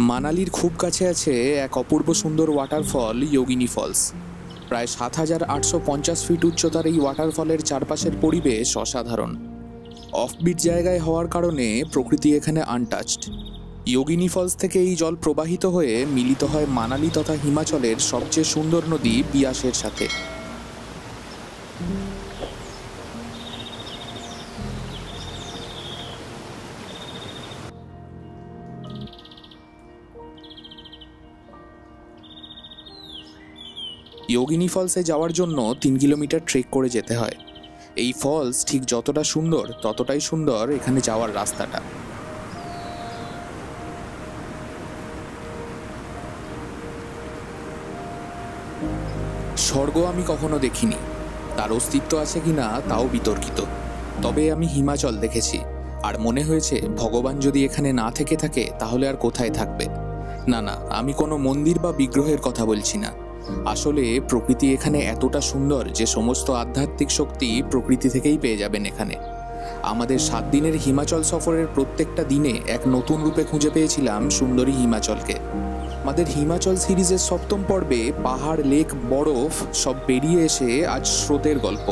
মানালির খুব কাছে আছে এক অপূর্ব সুন্দর ওয়াটারফল যোগিনী ফলস। প্রায় ৭,৮৫০ ফিট উচ্চতার এই ওয়াটারফলের চারপাশের পরিবেশ অসাধারণ। অফবিট জায়গায় হওয়ার কারণে প্রকৃতি এখানে আনটাচড। যোগিনী ফলস থেকে এই জল প্রবাহিত হয়ে মিলিত হয় মানালি তথা হিমাচলের সবচেয়ে সুন্দর নদী বিয়াসের সাথে। যোগিনী ফলসে যাওয়ার জন্য ৩ কিলোমিটার ট্রেক করে যেতে হয়। এই ফলস ঠিক যতটা সুন্দর ততটাই সুন্দর এখানে যাওয়ার রাস্তাটা। স্বর্গ আমি কখনো দেখিনি, তার অস্তিত্ব আছে কিনা তাও বিতর্কিত। তবে আমি হিমাচল দেখেছি, আর মনে হয়েছে ভগবান যদি এখানে না থেকে থাকে তাহলে আর কোথায় থাকবে। না না, আমি কোনো মন্দির বা বিগ্রহের কথা বলছি না। আসলে প্রকৃতি এখানে এতটা সুন্দর যে সমস্ত আধ্যাত্মিক শক্তি প্রকৃতি থেকেই পেয়ে যাবেন এখানে। আমাদের ৭ দিনের হিমাচল সফরের প্রত্যেকটা দিনে এক নতুন রূপে খুঁজে পেয়েছিলাম সুন্দরী হিমাচলকে। আমাদের হিমাচল সিরিজের ৭ম পর্বে পাহাড়, লেক, বরফ সব পেরিয়ে এসে আজ স্রোতের গল্প,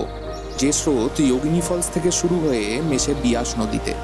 যে স্রোত যোগিনী ফলস থেকে শুরু হয়ে মেশে বিয়াস নদীতে।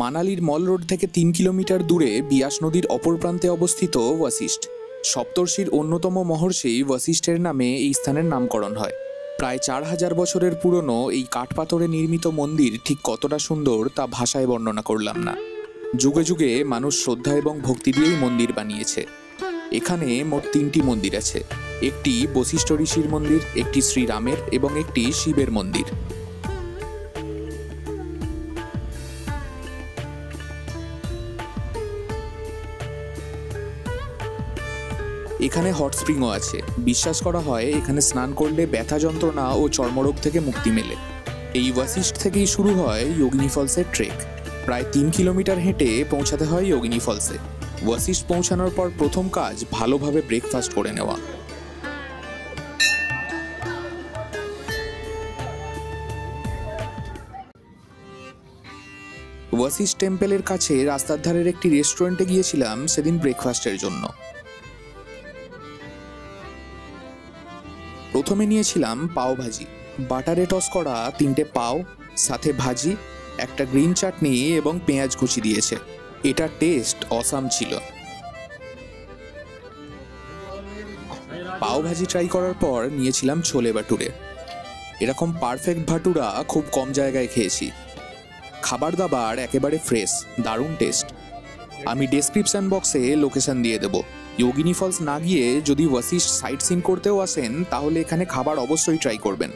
মানালির মল রোড থেকে ৩ কিলোমিটার দূরে বিয়াস নদীর অপর প্রান্তে অবস্থিত বশিষ্ঠ। সপ্তর্ষির অন্যতম মহর্ষি বশিষ্ঠের নামে এই স্থানের নামকরণ হয়। প্রায় ৪,০০০ বছরের পুরনো এই কাঠপাথরে নির্মিত মন্দির ঠিক কতটা সুন্দর তা ভাষায় বর্ণনা করলাম না। যুগে যুগে মানুষ শ্রদ্ধা এবং ভক্তি দিয়েই মন্দির বানিয়েছে। এখানে মোট ৩টি মন্দির আছে। একটি বশিষ্ঠ ঋষির মন্দির, একটি শ্রীরামের এবং একটি শিবের মন্দির। এখানে হট স্প্রিংও আছে। বিশ্বাস করা হয় এখানে স্নান করলে ব্যথা যন্ত্রণা ও চর্মরোগ থেকে মুক্তি মেলে। এই বশিষ্ঠ থেকেই শুরু হয় যোগিনী ফলসের ট্রেক। প্রায় ৩ কিলোমিটার হেঁটে পৌঁছাতে হয় যোগিনী ফলসে। বশিষ্ঠ পৌঁছানোর পর প্রথম কাজ ভালোভাবে ব্রেকফাস্ট করে নেওয়া। বশিষ্ঠ টেম্পলের কাছে রাস্তার ধারের একটি রেস্টুরেন্টে গিয়েছিলাম সেদিন ব্রেকফাস্টের জন্য। প্রথমে নিয়েছিলাম পাও ভাজি, বাটারে টস করা ৩টে পাও, সাথে ভাজি, একটা গ্রিন চাটনি এবং পেঁয়াজ কুচি দিয়েছে। এটা টেস্ট অসাম ছিল। পাও ভাজি ট্রাই করার পর নিয়েছিলাম ছোলে ভাটুরে। এরকম পারফেক্ট ভাটুরা খুব কম জায়গায় খেয়েছি। খাবার দাবার একেবারে ফ্রেশ, দারুণ টেস্ট। আমি ডেসক্রিপশন বক্সে লোকেশন দিয়ে দেব। যোগিনী ফলস না গিয়ে যদি বশিষ্ঠ সাইট সিন করতেও আসেন তাহলে এখানে খাবার অবশ্যই ট্রাই করবেন।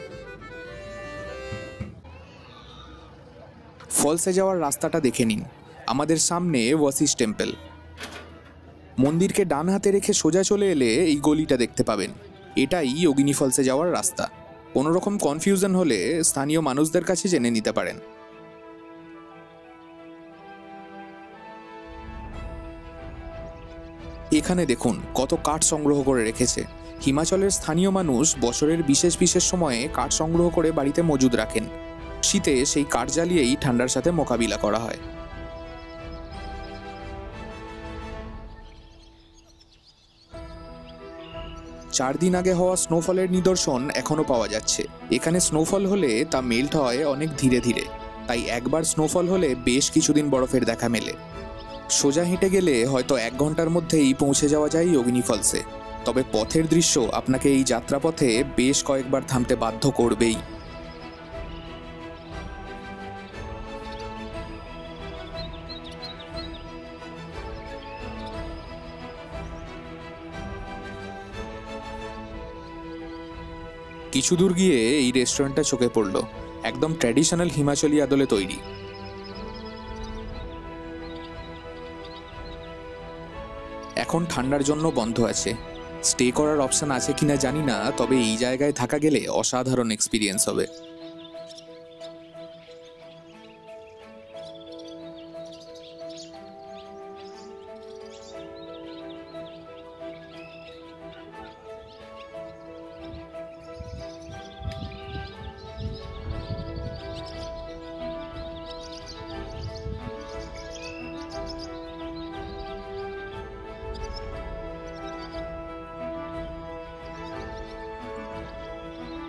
ফলসে যাওয়ার রাস্তাটা দেখে নিন। আমাদের সামনে বশিষ্ঠ টেম্পল। মন্দিরকে ডান হাতে রেখে সোজা চলে এলে এই গলিটা দেখতে পাবেন। এটাই যোগিনী ফলসে যাওয়ার রাস্তা। কোনো রকম কনফিউশন হলে স্থানীয় মানুষদের কাছে জেনে নিতে পারেন। এখানে দেখুন কত কাঠ সংগ্রহ করে রেখেছে। হিমাচলের স্থানীয় মানুষ বছরের বিশেষ বিশেষ সময়ে কাঠ সংগ্রহ করে বাড়িতে মজুদ রাখেন। শীতে সেই কাঠ জ্বালিয়েই ঠান্ডার সাথে মোকাবিলা করা হয়। 4 দিন আগে হওয়া স্নোফলের নিদর্শন এখনো পাওয়া যাচ্ছে। এখানে স্নোফল হলে তা মেল্ট হয় অনেক ধীরে ধীরে, তাই একবার স্নোফল হলে বেশ কিছুদিন বরফের দেখা মেলে। সোজা হেঁটে গেলে হয়তো 1 ঘন্টার মধ্যেই পৌঁছে যাওয়া যায় যোগিনী ফলসে। তবে পথের দৃশ্য আপনাকে এই যাত্রাপথে বেশ কয়েকবার থামতে বাধ্য করবেই। কিছু দূর গিয়ে এই রেস্টুরেন্টটা চোখে পড়ল, একদম ট্র্যাডিশনাল হিমাচলি আদলে তৈরি। এখন ঠান্ডার জন্য বন্ধ আছে, স্টে করার অপশন আছে কিনা জানি না, তবে এই জায়গায় থাকা গেলে অসাধারণ এক্সপিরিয়েন্স হবে।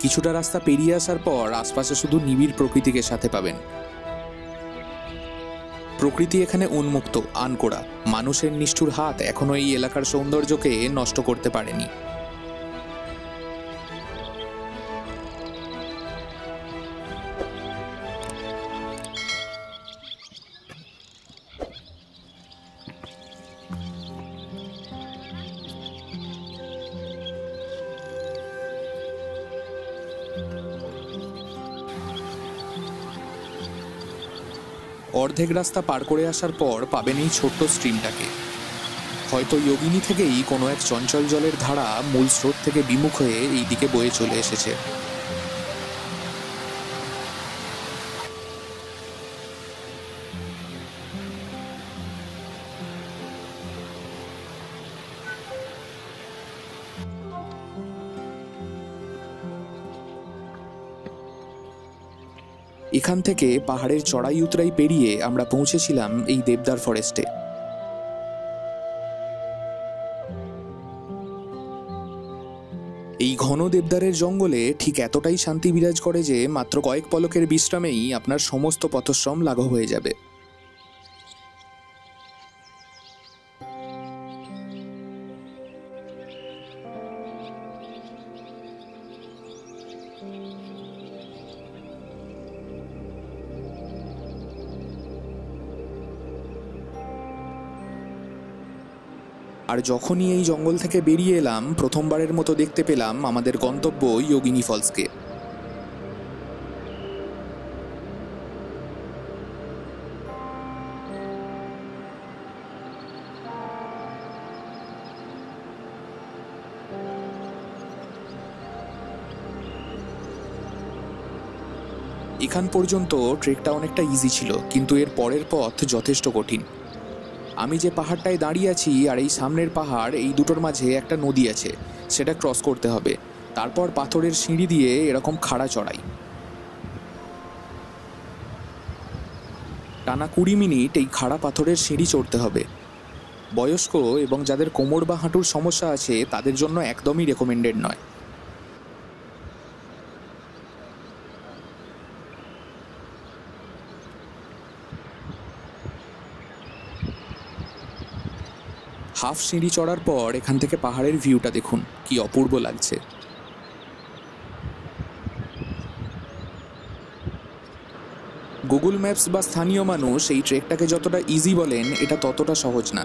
কিছুটা রাস্তা পেরিয়ে আসার পর আশপাশে শুধু নিবিড় প্রকৃতিকে সাথে পাবেন। প্রকৃতি এখানে উন্মুক্ত, আনকোড়া। মানুষের নিষ্ঠুর হাত এখনো এই এলাকার সৌন্দর্যকে নষ্ট করতে পারেনি। অর্ধেক রাস্তা পার করে আসার পর পাবেন এই ছোট্ট স্ট্রিমটাকে। হয়তো যোগিনী থেকেই কোনো এক চঞ্চল জলের ধারা মূল স্রোত থেকে বিমুখ হয়ে এই দিকে বয়ে চলে এসেছে। এখান থেকে পাহাড়ের চড়াই উতরাই পেরিয়ে আমরা পৌঁছেছিলাম এই দেবদার ফরেস্টে। এই ঘন দেবদারের জঙ্গলে ঠিক এতটাই শান্তি বিরাজ করে যে মাত্র কয়েক পলকের বিশ্রামেই আপনার সমস্ত পথশ্রম লাঘব হয়ে যাবে। আর যখনই এই জঙ্গল থেকে বেরিয়ে এলাম, প্রথমবারের মতো দেখতে পেলাম আমাদের গন্তব্য যোগিনী ফলসকে। এখান পর্যন্ত ট্রেকটা অনেকটা ইজি ছিল, কিন্তু এর পরের পথ যথেষ্ট কঠিন। আমি যে পাহাড়টায় দাঁড়িয়ে আছি আর এই সামনের পাহাড়, এই দুটোর মাঝে একটা নদী আছে, সেটা ক্রস করতে হবে। তারপর পাথরের সিঁড়ি দিয়ে এরকম খাড়া চড়াই। টানা 20 মিনিট এই খাড়া পাথরের সিঁড়ি চড়তে হবে। বয়স্ক এবং যাদের কোমর বা হাঁটুর সমস্যা আছে তাদের জন্য একদমই রেকমেন্ডেড নয়। হাফ সিঁড়ি চড়ার পর এখান থেকে পাহাড়ের ভিউটা দেখুন, কি অপূর্ব লাগছে। গুগল ম্যাপস বা স্থানীয় মানুষ এই ট্রেকটাকে যতটা ইজি বলেন, এটা ততটা সহজ না।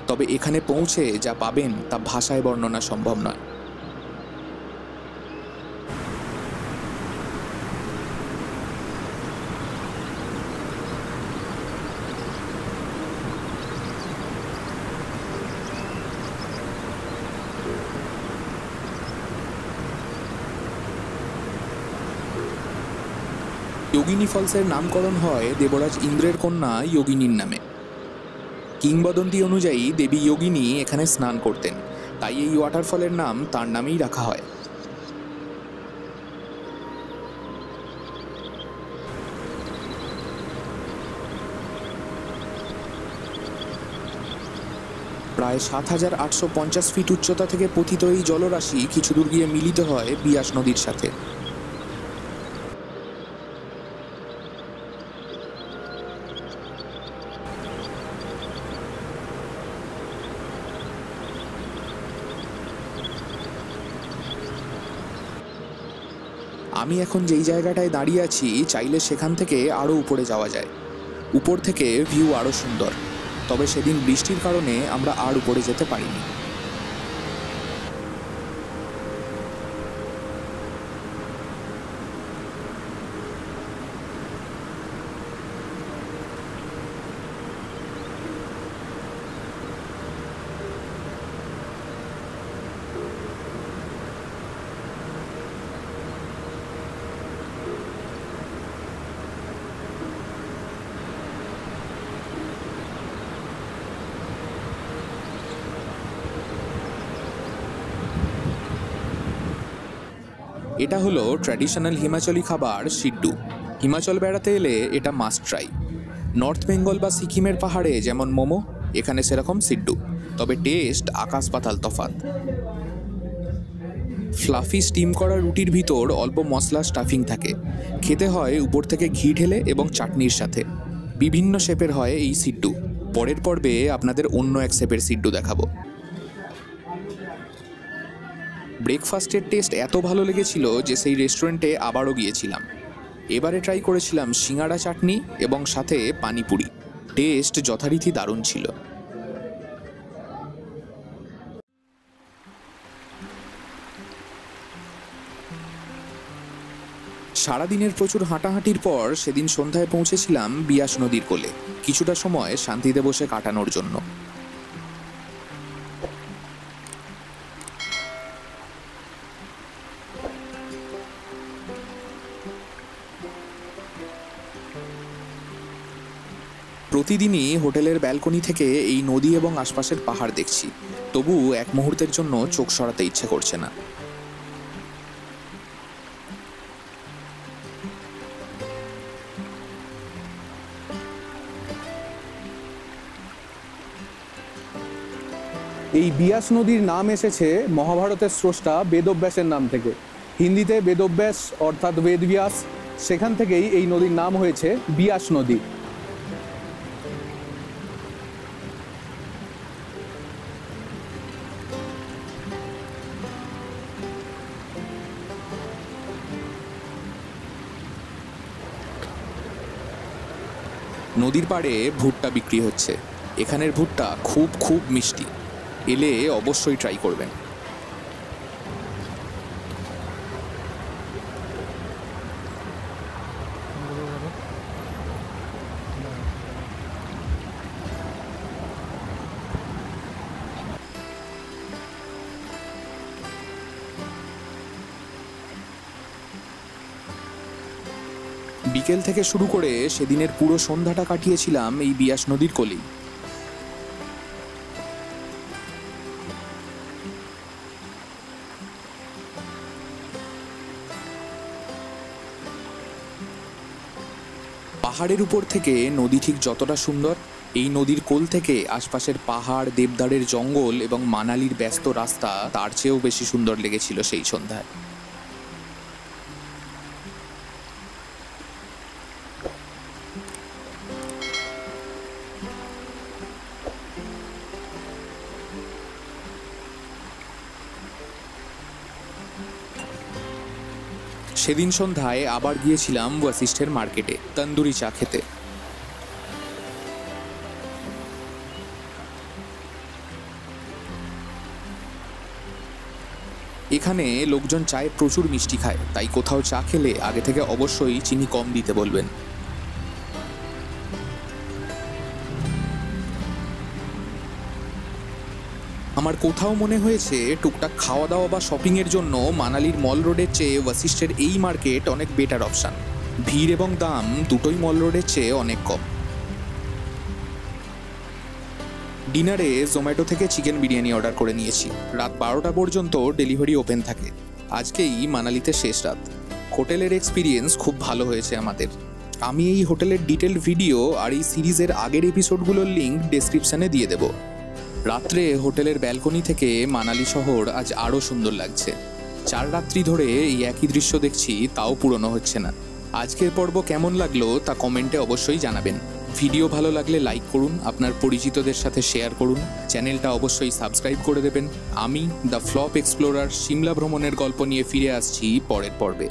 তবে এখানে পৌঁছে যা পাবেন তা ভাষায় বর্ণনা সম্ভব নয়। যোগিনী ফলসের নামকরণ হয় দেবরাজ ইন্দ্রের কন্যা যোগিনীর নামে। কিংবদন্তি অনুযায়ী দেবী যোগিনী এখানে স্নান করতেন, তাই এই ওয়াটারফলের নাম তার নামেই রাখা হয়। প্রায় ৭,৮৫০ ফিট উচ্চতা থেকে পতিত এই জলরাশি কিছু দূর গিয়ে মিলিত হয় বিয়াস নদীর সাথে। আমি এখন যেই জায়গাটায় দাঁড়িয়ে আছি, চাইলে সেখান থেকে আরও উপরে যাওয়া যায়। উপর থেকে ভিউ আরও সুন্দর, তবে সেদিন বৃষ্টির কারণে আমরা আর উপরে যেতে পারিনি। এটা হলো ট্র্যাডিশনাল হিমাচলি খাবার সিড্ডু। হিমাচল বেড়াতে এলে এটা মাস্ট ট্রাই। নর্থ বেঙ্গল বা সিকিমের পাহাড়ে যেমন মোমো, এখানে সেরকম সিড্ডু, তবে টেস্ট আকাশ পাতাল তফাৎ। ফ্লাফি স্টিম করা রুটির ভিতর অল্প মশলা স্টাফিং থাকে, খেতে হয় উপর থেকে ঘি ঢেলে এবং চাটনির সাথে। বিভিন্ন শেপের হয় এই সিড্ডু। পরের পর্বে আপনাদের অন্য এক শেপের সিড্ডু দেখাবো। ব্রেকফাস্টের টেস্ট এত ভালো লেগেছিল যে সেই রেস্টুরেন্টে আবারও গিয়েছিলাম। এবারে ট্রাই করেছিলাম সিঙ্গাড়া চাটনি এবং সাথে পানিপুরি। টেস্ট যথারীতি দারুণ ছিল। সারাদিনের প্রচুর হাঁটাহাঁটির পর সেদিন সন্ধ্যায় পৌঁছেছিলাম বিয়াস নদীর কোলে, কিছুটা সময় শান্তিতে বসে কাটানোর জন্য। প্রতিদিনই হোটেলের ব্যালকনি থেকে এই নদী এবং আশপাশের পাহাড় দেখছি, তবু এক মুহূর্তের জন্য চোখ সরাতে ইচ্ছে করছে না। এই বিয়াস নদীর নাম এসেছে মহাভারতের স্রষ্টা বেদব্যাসের নাম থেকে। হিন্দিতে বেদব্যাস অর্থাৎ বেদব্যাস, সেখান থেকেই এই নদীর নাম হয়েছে বিয়াস নদী। নদীর পাড়ে ভুট্টা বিক্রি হচ্ছে। এখানের ভুট্টা খুব খুব মিষ্টি, এলে অবশ্যই ট্রাই করবেন। বিকেল থেকে শুরু করে সেদিনের পুরো সন্ধ্যাটা কাটিয়েছিলাম এই বিয়াস নদীর কোলেই। পাহাড়ের উপর থেকে নদী ঠিক যতটা সুন্দর, এই নদীর কোল থেকে আশপাশের পাহাড়, দেবদারের জঙ্গল এবং মানালির ব্যস্ত রাস্তা তার চেয়েও বেশি সুন্দর লেগেছিল সেই সন্ধ্যায়। সেদিন সন্ধ্যায় আবার গিয়েছিলাম ওয়াশিষ্ঠের মার্কেটে তন্দুরি চা খেতে। এখানে লোকজন চায়ে প্রচুর মিষ্টি খায়, তাই কোথাও চা খেলে আগে থেকে অবশ্যই চিনি কম দিতে বলবেন। আমার কোথাও মনে হয়েছে টুকটাক খাওয়া দাওয়া বা শপিংয়ের জন্য মানালির মল রোডের চেয়ে ওয়াশিষ্ঠের এই মার্কেট অনেক বেটার অপশান। ভিড় এবং দাম দুটোই মল রোডের চেয়ে অনেক কম। ডিনারে জোম্যাটো থেকে চিকেন বিরিয়ানি অর্ডার করে নিয়েছি। রাত 12টা পর্যন্ত ডেলিভারি ওপেন থাকে। আজকেই মানালিতে শেষ রাত। হোটেলের এক্সপিরিয়েন্স খুব ভালো হয়েছে আমাদের। আমি এই হোটেলের ডিটেল ভিডিও আর এই সিরিজের আগের এপিসোডগুলোর লিঙ্ক ডেসক্রিপশানে দিয়ে দেবো। রাত্রে হোটেলের ব্যালকনি থেকে মানালি শহর আজ আরও সুন্দর লাগছে। 4 রাত্রি ধরে এই একই দৃশ্য দেখছি, তাও পুরনো হচ্ছে না। আজকের পর্ব কেমন লাগলো তা কমেন্টে অবশ্যই জানাবেন। ভিডিও ভালো লাগলে লাইক করুন, আপনার পরিচিতদের সাথে শেয়ার করুন, চ্যানেলটা অবশ্যই সাবস্ক্রাইব করে দেবেন। আমি দ্য ফ্লপ এক্সপ্লোরার সিমলা ভ্রমণের গল্প নিয়ে ফিরে আসছি পরের পর্বে।